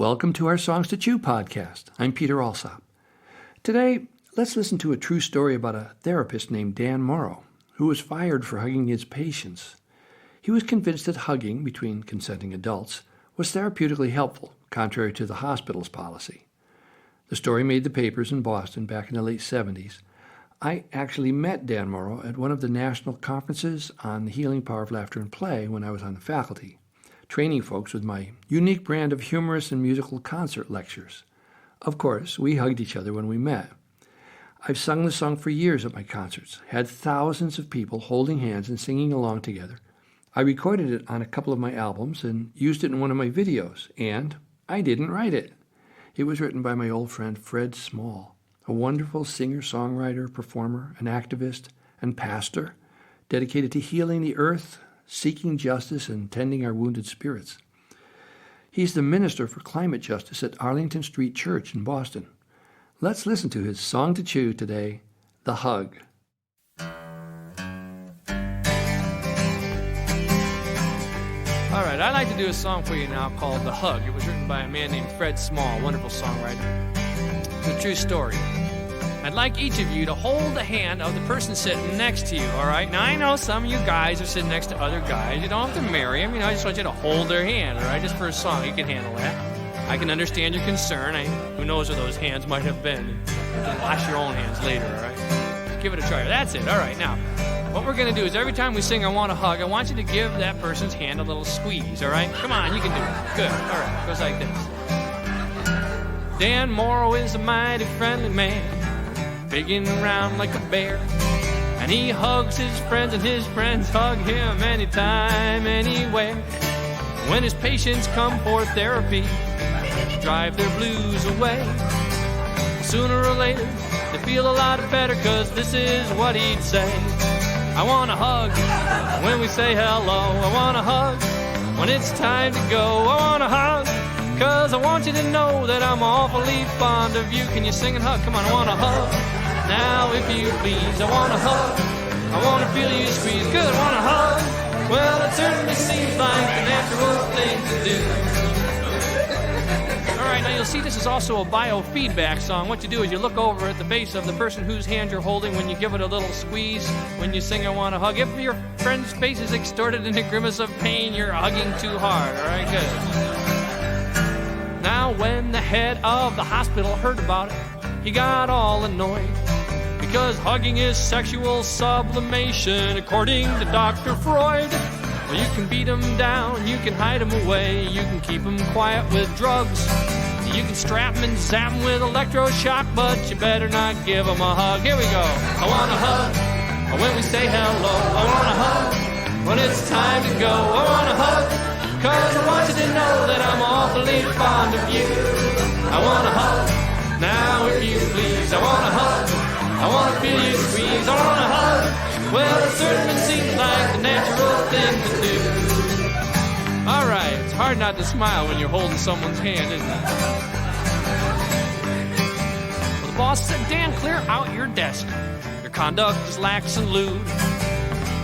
Welcome to our Songs to Chew podcast. I'm Peter Alsop. Today, let's listen to a true story about a therapist named Dan Murrow, who was fired for hugging his patients. He was convinced that hugging between consenting adults was therapeutically helpful, contrary to the hospital's policy. The story made the papers in Boston back in the late 70s. I actually met Dan Murrow at one of the national conferences on the healing power of laughter and play when I was on the faculty, training folks with my unique brand of humorous and musical concert lectures. Of course, we hugged each other when we met. I've sung the song for years at my concerts, had thousands of people holding hands and singing along together. I recorded it on a couple of my albums and used it in one of my videos, and I didn't write it. It was written by my old friend Fred Small, a wonderful singer-songwriter, performer, an activist, and pastor dedicated to healing the earth, seeking justice, and tending our wounded spirits. He's the Minister for Climate Justice at Arlington Street Church in Boston. Let's listen to his song to chew today, The Hug. All right, I'd like to do a song for you now called The Hug. It was written by a man named Fred Small, a wonderful songwriter. It's a true story. I'd like each of you to hold the hand of the person sitting next to you, all right? Now, I know some of you guys are sitting next to other guys. You don't have to marry them. I just want you to hold their hand, all right? Just for a song. You can handle that. I can understand your concern. Who knows where those hands might have been. You can wash your own hands later, all right? Just give it a try. That's it. All right, now, what we're going to do is every time we sing I Want a Hug, I want you to give that person's hand a little squeeze, all right? Come on, you can do it. Good. All right, it goes like this. Dan Murrow is a mighty friendly man, big and round like a bear, and he hugs his friends and his friends hug him anytime, anywhere. When his patients come for therapy, drive their blues away, sooner or later they feel a lot better, cause this is what he'd say. I want a hug when we say hello. I want a hug when it's time to go. I want a hug cause I want you to know that I'm awfully fond of you. Can you sing and hug? Come on, I want a hug. Now, if you please, I want a hug. I want to feel you squeeze. Good, I want a hug. Well, it certainly seems like the natural thing to do. All right, now you'll see this is also a biofeedback song. What you do is you look over at the face of the person whose hand you're holding when you give it a little squeeze. When you sing I Want a Hug, if your friend's face is extorted in a grimace of pain, you're hugging too hard. All right, good. Now, when the head of the hospital heard about it, he got all annoyed, because hugging is sexual sublimation, according to Dr. Freud. Well, you can beat them down, you can hide them away, you can keep them quiet with drugs, you can strap them and zap them with electroshock, but you better not give them a hug. Here we go. I want a hug when we say hello. I want a hug when it's time to go. I want a hug cause I want you to know that I'm awfully fond of you. I want a hug. Now, if you please, I want a hug. I want to feel you squeeze. I want a hug. Well, it certainly seems like the natural thing to do. All right, it's hard not to smile when you're holding someone's hand, isn't it? Well, the boss said, Dan, clear out your desk. Your conduct is lax and lewd.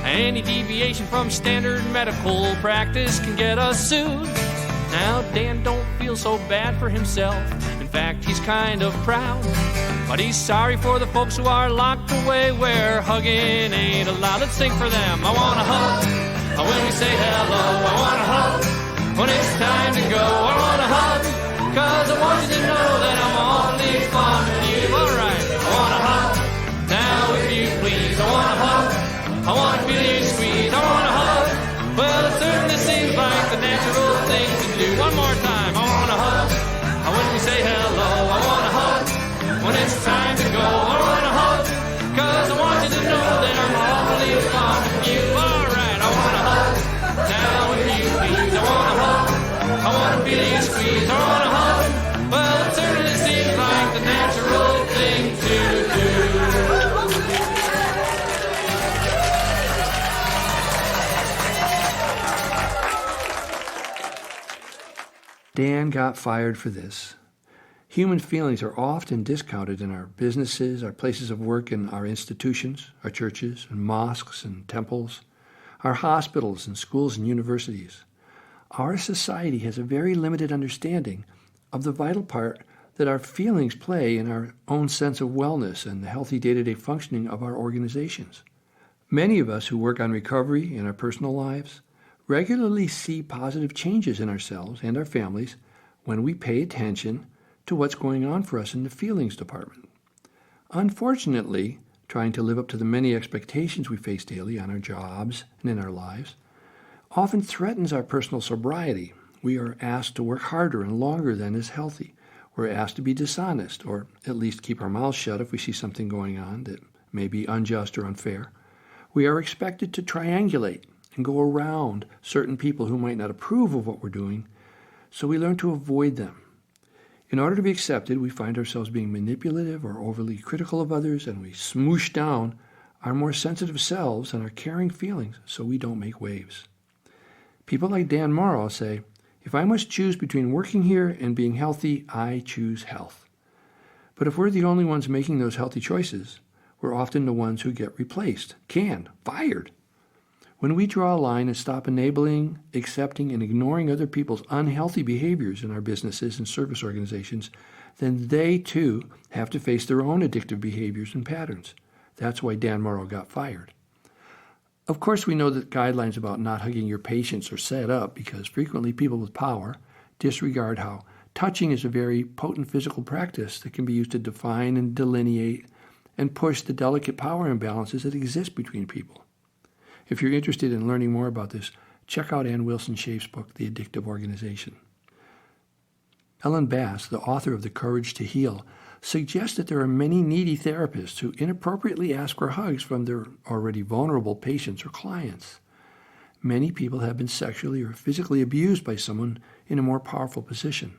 Any deviation from standard medical practice can get us sued. Now, Dan don't feel so bad for himself. In fact, he's kind of proud. But he's sorry for the folks who are locked away where hugging ain't allowed. Let's sing for them. I want a hug when we say hello. I want a hug when it's time to go. I want a hug cause I want you to know that I'm awfully fond of you. All right, I want a hug. Now, if you please, I want a hug. I want to feel you squeeze. I want a hug. Well, it certainly seems like the natural thing to do. One more time. I want a hug when we say hello. I want a hug when it's time to go. I want a hug cause I want you to know that I'm awfully fond of you. All right, I want a hug. Now, if you please, I want a hug. I want to feel you squeeze. I want a hug. Well, it certainly seems like the natural thing to do. Dan got fired for this. Human feelings are often discounted in our businesses, our places of work, and our institutions, our churches and mosques and temples, our hospitals and schools and universities. Our society has a very limited understanding of the vital part that our feelings play in our own sense of wellness and the healthy day-to-day functioning of our organizations. Many of us who work on recovery in our personal lives regularly see positive changes in ourselves and our families when we pay attention to what's going on for us in the feelings department. Unfortunately, trying to live up to the many expectations we face daily on our jobs and in our lives often threatens our personal sobriety. We are asked to work harder and longer than is healthy. We're asked to be dishonest, or at least keep our mouths shut if we see something going on that may be unjust or unfair. We are expected to triangulate and go around certain people who might not approve of what we're doing, so we learn to avoid them. In order to be accepted, we find ourselves being manipulative or overly critical of others, and we smoosh down our more sensitive selves and our caring feelings so we don't make waves. People like Dan Murrow say, if I must choose between working here and being healthy, I choose health. But if we're the only ones making those healthy choices, we're often the ones who get replaced, canned, fired. When we draw a line and stop enabling, accepting, and ignoring other people's unhealthy behaviors in our businesses and service organizations, then they too have to face their own addictive behaviors and patterns. That's why Dan Murrow got fired. Of course, we know that guidelines about not hugging your patients are set up because frequently people with power disregard how touching is a very potent physical practice that can be used to define and delineate and push the delicate power imbalances that exist between people. If you're interested in learning more about this, check out Ann Wilson Schaef's book, The Addictive Organization. Ellen Bass, the author of The Courage to Heal, suggests that there are many needy therapists who inappropriately ask for hugs from their already vulnerable patients or clients. Many people have been sexually or physically abused by someone in a more powerful position.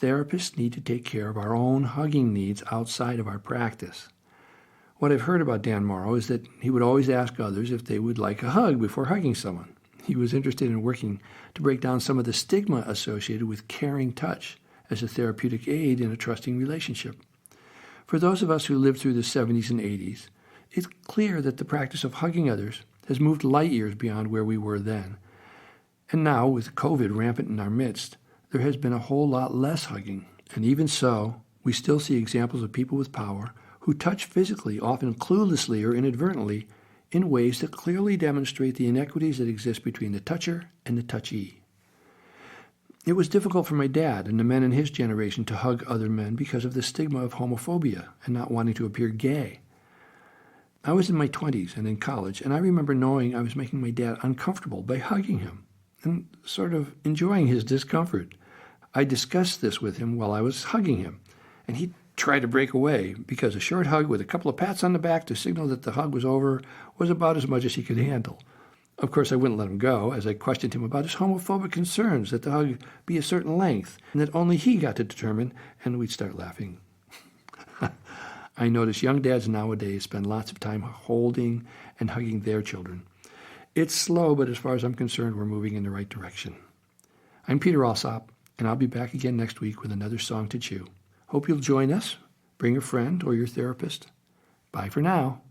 Therapists need to take care of our own hugging needs outside of our practice. What I've heard about Dan Murrow is that he would always ask others if they would like a hug before hugging someone. He was interested in working to break down some of the stigma associated with caring touch as a therapeutic aid in a trusting relationship. For those of us who lived through the 70s and 80s, it's clear that the practice of hugging others has moved light years beyond where we were then. And now, with COVID rampant in our midst, there has been a whole lot less hugging. And even so, we still see examples of people with power who touch physically, often cluelessly or inadvertently, in ways that clearly demonstrate the inequities that exist between the toucher and the touchee. It was difficult for my dad and the men in his generation to hug other men because of the stigma of homophobia and not wanting to appear gay. I was in my 20s and in college, and I remember knowing I was making my dad uncomfortable by hugging him and sort of enjoying his discomfort. I discussed this with him while I was hugging him, and he tried to break away because a short hug with a couple of pats on the back to signal that the hug was over was about as much as he could handle. Of course, I wouldn't let him go as I questioned him about his homophobic concerns that the hug be a certain length and that only he got to determine, and we'd start laughing. I notice young dads nowadays spend lots of time holding and hugging their children. It's slow, but as far as I'm concerned, we're moving in the right direction. I'm Peter Alsop, and I'll be back again next week with another song to chew. Hope you'll join us. Bring a friend or your therapist. Bye for now.